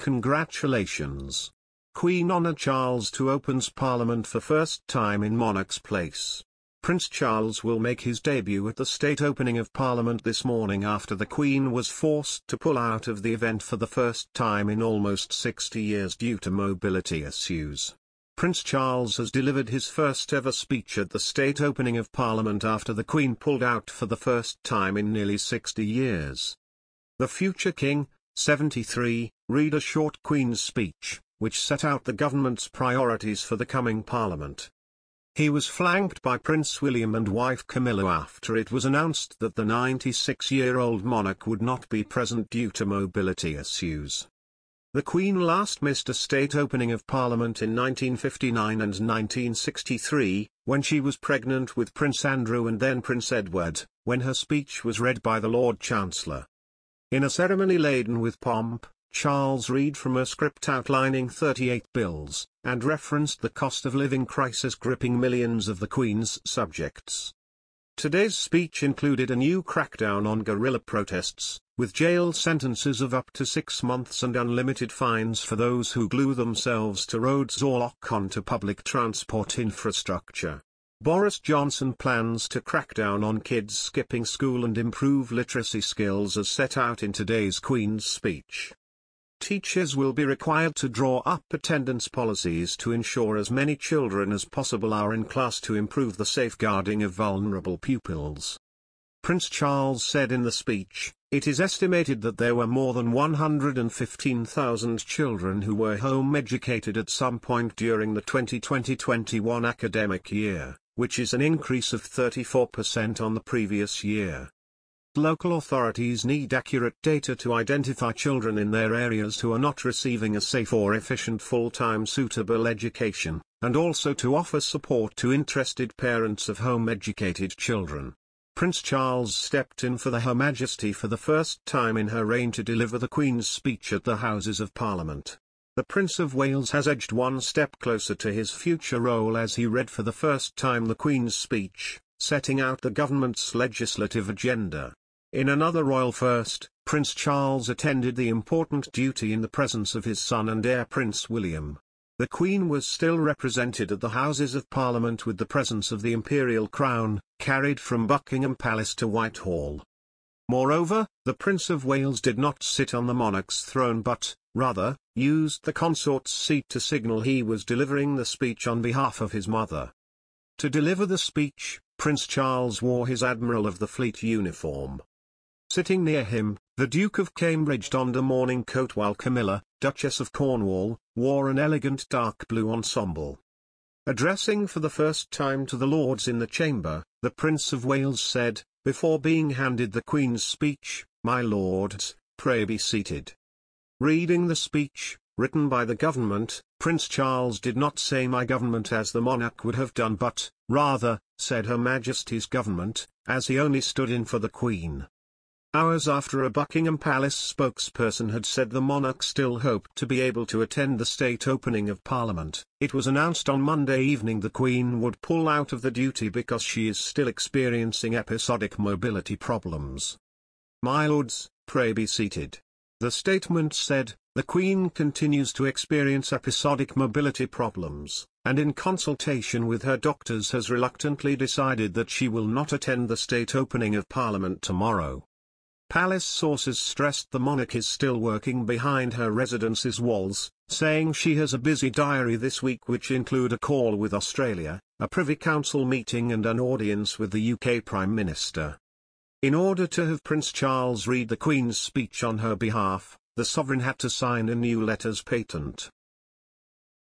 Congratulations. Queen Honor Charles II opens Parliament for first time in Monarch's Place. Prince Charles will make his debut at the state opening of Parliament this morning after the Queen was forced to pull out of the event for the first time in almost 60 years due to mobility issues. Prince Charles has delivered his first ever speech at the state opening of Parliament after the Queen pulled out for the first time in nearly 60 years. The future King, 73, read a short Queen's speech, which set out the government's priorities for the coming Parliament. He was flanked by Prince William and wife Camilla after it was announced that the 96-year-old monarch would not be present due to mobility issues. The Queen last missed a state opening of Parliament in 1959 and 1963, when she was pregnant with Prince Andrew and then Prince Edward, when her speech was read by the Lord Chancellor. In a ceremony laden with pomp, Charles read from a script outlining 38 bills, and referenced the cost of living crisis gripping millions of the Queen's subjects. Today's speech included a new crackdown on guerrilla protests, with jail sentences of up to 6 months and unlimited fines for those who glue themselves to roads or lock onto public transport infrastructure. Boris Johnson plans to crack down on kids skipping school and improve literacy skills as set out in today's Queen's speech. Teachers will be required to draw up attendance policies to ensure as many children as possible are in class to improve the safeguarding of vulnerable pupils. Prince Charles said in the speech, "It is estimated that there were more than 115,000 children who were home educated at some point during the 2020-21 academic year, which is an increase of 34% on the previous year." Local authorities need accurate data to identify children in their areas who are not receiving a safe or efficient full-time suitable education, and also to offer support to interested parents of home-educated children. Prince Charles stepped in for Her Majesty for the first time in her reign to deliver the Queen's speech at the Houses of Parliament. The Prince of Wales has edged one step closer to his future role as he read for the first time the Queen's speech, setting out the government's legislative agenda. In another royal first, Prince Charles attended the important duty in the presence of his son and heir Prince William. The Queen was still represented at the Houses of Parliament with the presence of the imperial crown, carried from Buckingham Palace to Whitehall. Moreover, the Prince of Wales did not sit on the monarch's throne but, rather, used the consort's seat to signal he was delivering the speech on behalf of his mother. To deliver the speech, Prince Charles wore his Admiral of the Fleet uniform. Sitting near him, the Duke of Cambridge donned a morning coat while Camilla, Duchess of Cornwall, wore an elegant dark blue ensemble. Addressing for the first time to the Lords in the chamber, the Prince of Wales said, before being handed the Queen's speech, "My Lords, pray be seated." Reading the speech, written by the government, Prince Charles did not say "my government" as the monarch would have done but, rather, said Her Majesty's government, as he only stood in for the Queen. Hours after a Buckingham Palace spokesperson had said the monarch still hoped to be able to attend the state opening of Parliament, it was announced on Monday evening the Queen would pull out of the duty because she is still experiencing episodic mobility problems. "My Lords, pray be seated." The statement said, the Queen continues to experience episodic mobility problems, and in consultation with her doctors has reluctantly decided that she will not attend the state opening of Parliament tomorrow. Palace sources stressed the monarch is still working behind her residence's walls, saying she has a busy diary this week which include a call with Australia, a Privy Council meeting and an audience with the UK Prime Minister. In order to have Prince Charles read the Queen's speech on her behalf, the sovereign had to sign a new letters patent.